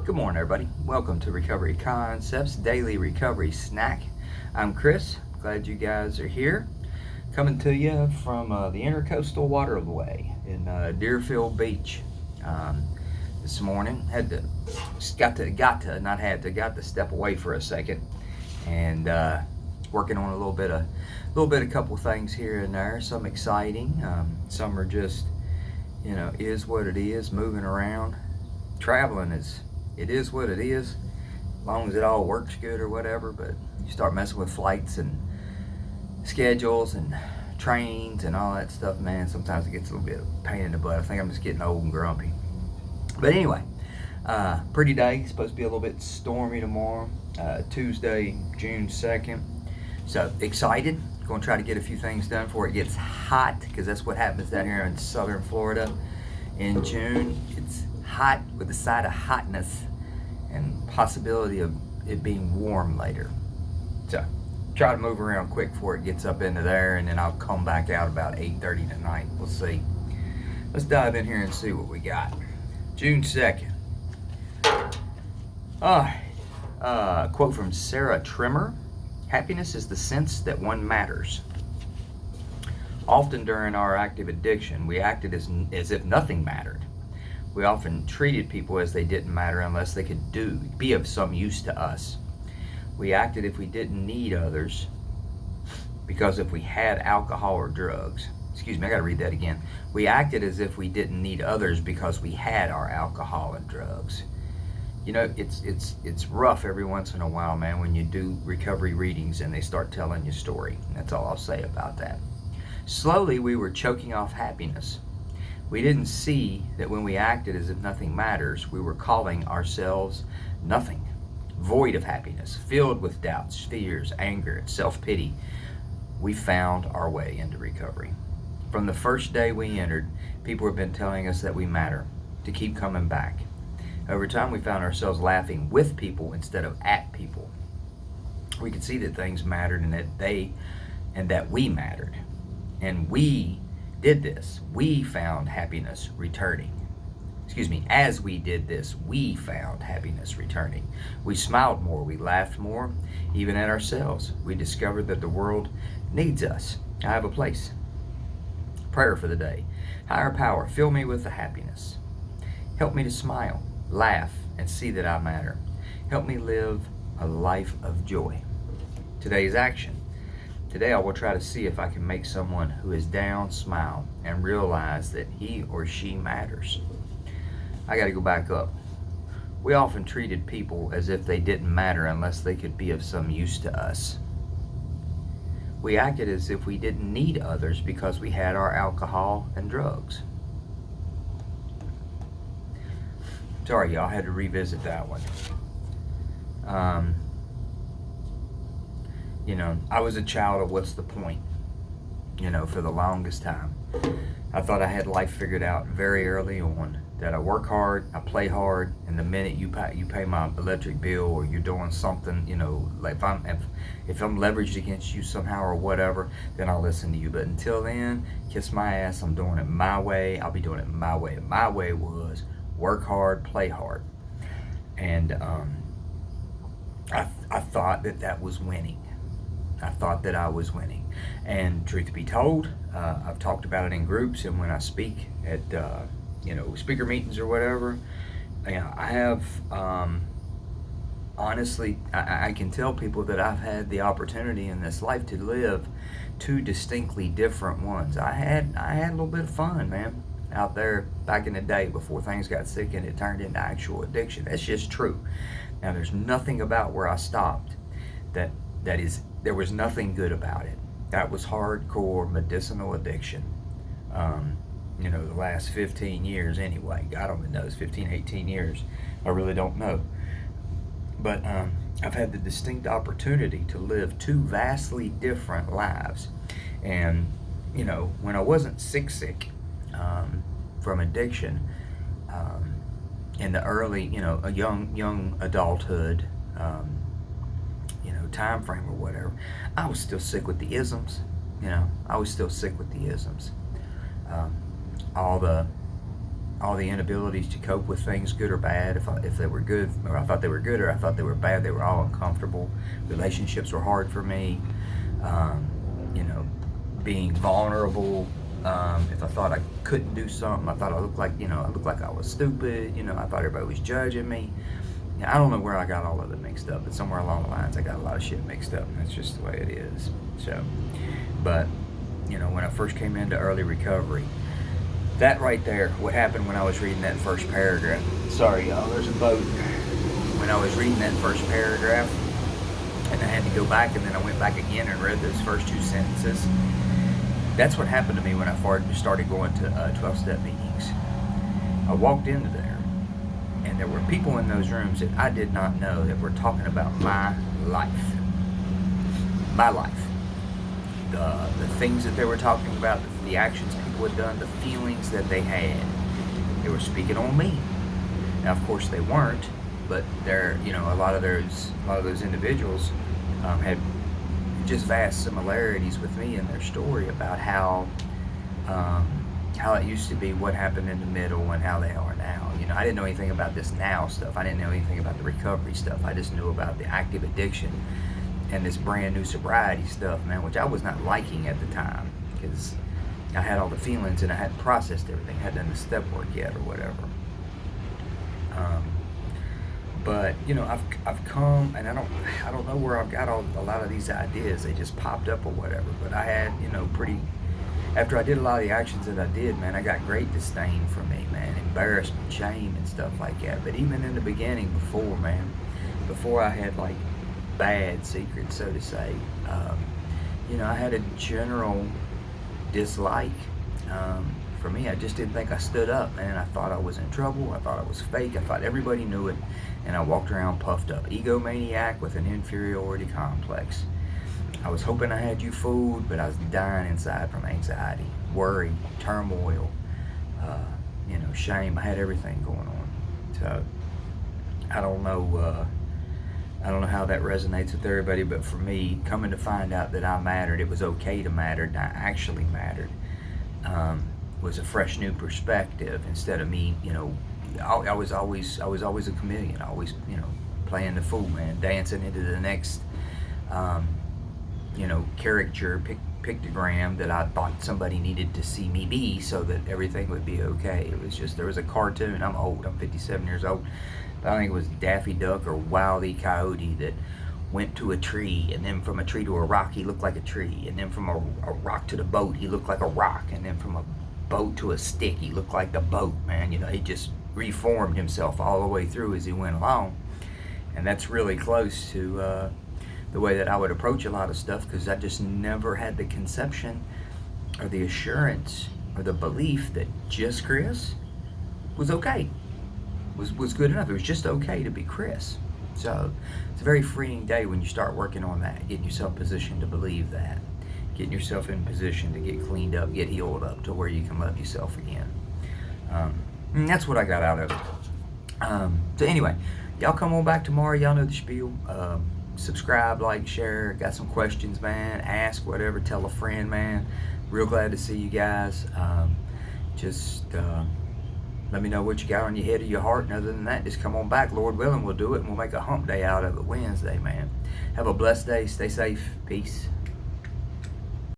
Good morning, everybody. Welcome to Recovery Concepts Daily Recovery Snack. I'm Chris. Glad you guys are here. Coming to you from the Intercoastal Waterway in Deerfield Beach. This morning, got to step away for a second, and working on a little bit of couple things here and there. Some exciting, some are just, is what it is. Moving around, traveling it is what it is, as long as it all works good or whatever. But you start messing with flights and schedules and trains and all that stuff, man, sometimes it gets a little bit of a pain in the butt. I think I'm just getting old and grumpy. But anyway, pretty day. Supposed to be a little bit stormy tomorrow, Tuesday, June 2nd. So excited. Going to try to get a few things done before it gets hot, because that's what happens down here in southern Florida in June. It's hot with a side of hotness and possibility of it being warm later. So try to move around quick before it gets up into there, and then I'll come back out about 8:30 tonight. We'll see. Let's dive in here and see what we got. June 2nd. Quote from Sarah Trimmer. Happiness is the sense that one matters. Often during our active addiction, we acted as if nothing mattered. We often treated people as they didn't matter unless they could be of some use to us. We acted if we didn't need others, because if we had alcohol or drugs, I gotta read that again. We acted as if we didn't need others because we had our alcohol and drugs. It's rough every once in a while, man, when you do recovery readings and they start telling your story. That's all I'll say about that. Slowly, we were choking off happiness. We didn't see that when we acted as if nothing matters, we were calling ourselves nothing, void of happiness, filled with doubts, fears, anger, and self-pity. We found our way into recovery. From the first day we entered, people have been telling us that we matter, to keep coming back. Over time, we found ourselves laughing with people instead of at people. We could see that things mattered and that we mattered. And we did this. We found happiness returning. As we did this, we found happiness returning. We smiled more, we laughed more, even at ourselves. We discovered that the world needs us. I have a place. Prayer for the day. Higher power, fill me with the happiness. Help me to smile, laugh, and see that I matter. Help me live a life of joy. Today's action. Today I will try to see if I can make someone who is down smile and realize that he or she matters. I got to go back up. We often treated people as if they didn't matter unless they could be of some use to us. We acted as if we didn't need others because we had our alcohol and drugs. Sorry, y'all, I had to revisit that one. I was a child of what's the point, for the longest time. I thought I had life figured out very early on, that I work hard, I play hard, and the minute you pay my electric bill, or you're doing something, like if I'm leveraged against you somehow or whatever, then I'll listen to you. But until then, kiss my ass, I'm doing it my way, I'll be doing it my way. My way was work hard, play hard. And I thought that was winning. I thought that I was winning. And truth be told, I've talked about it in groups, and when I speak at speaker meetings or whatever, I have honestly, I can tell people that I've had the opportunity in this life to live two distinctly different ones. I had a little bit of fun, man, out there back in the day before things got sick and it turned into actual addiction. That's just true. Now, there's nothing about where I stopped there was nothing good about it. That was hardcore medicinal addiction. The last 15 years anyway. God only knows, 15, 18 years. I really don't know. But I've had the distinct opportunity to live two vastly different lives. And, when I wasn't sick from addiction, in the early, a young adulthood, time frame or whatever, I was still sick with the isms. All the all the inabilities to cope with things, good or bad. If they were good, or I thought they were good, or I thought they were bad, they were all uncomfortable. Relationships were hard for me. You know, being vulnerable. If I thought I couldn't do something, I thought I looked like, I looked like I was stupid. I thought everybody was judging me. I don't know where I got all of it mixed up, but somewhere along the lines I got a lot of shit mixed up, and that's just the way it is. So, but, when I first came into early recovery, that right there, what happened when I was reading that first paragraph. Sorry, y'all, there's a boat. When I was reading that first paragraph, and I had to go back, and then I went back again and read those first 2 sentences. That's what happened to me when I started going to 12-step meetings. I walked into there, and there were people in those rooms that I did not know that were talking about my life. My life. The things that they were talking about, the actions people had done, the feelings that they had. They were speaking on me. Now, of course, they weren't, but they're, a lot of those individuals had just vast similarities with me in their story about how it used to be, what happened in the middle, and how they are now. I didn't know anything about this now stuff. I didn't know anything about the recovery stuff. I just knew about the active addiction and this brand new sobriety stuff, man, which I was not liking at the time because I had all the feelings and I hadn't processed everything. I hadn't done the step work yet or whatever. But I've come, and I don't know where I've got a lot of these ideas. They just popped up or whatever. But I had after I did a lot of the actions that I did, man, I got great disdain for me, man, embarrassment, shame, and stuff like that. But even in the beginning, before I had like bad secrets, so to say, I had a general dislike. For me, I just didn't think I stood up, man. I thought I was in trouble. I thought I was fake. I thought everybody knew it. And I walked around puffed up. Egomaniac with an inferiority complex. I was hoping I had you fooled, but I was dying inside from anxiety, worry, turmoil, shame. I had everything going on. So, I don't know how that resonates with everybody, but for me, coming to find out that I mattered, it was okay to matter, and I actually mattered, was a fresh new perspective instead of me, I was always a chameleon, always, playing the fool, man, dancing into the next, caricature, pictogram that I thought somebody needed to see me be so that everything would be okay. It was just, there was a cartoon, I'm old, I'm 57 years old, but I think it was Daffy Duck or Wile E. Coyote that went to a tree, and then from a tree to a rock, he looked like a tree, and then from a rock to the boat, he looked like a rock, and then from a boat to a stick, he looked like the boat, man. He just reformed himself all the way through as he went along, and that's really close to the way that I would approach a lot of stuff, because I just never had the conception or the assurance or the belief that just Chris was okay, was good enough. It was just okay to be Chris. So it's a very freeing day when you start working on that, getting yourself positioned to believe that, getting yourself in position to get cleaned up, get healed up to where you can love yourself again. And that's what I got out of it. So anyway, y'all come on back tomorrow. Y'all know the spiel. Subscribe, like, share. Got some questions, man. Ask, whatever. Tell a friend, man. Real glad to see you guys. Just let me know what you got on your head or your heart. And other than that, just come on back. Lord willing, we'll do it. And we'll make a hump day out of it Wednesday, man. Have a blessed day. Stay safe. Peace.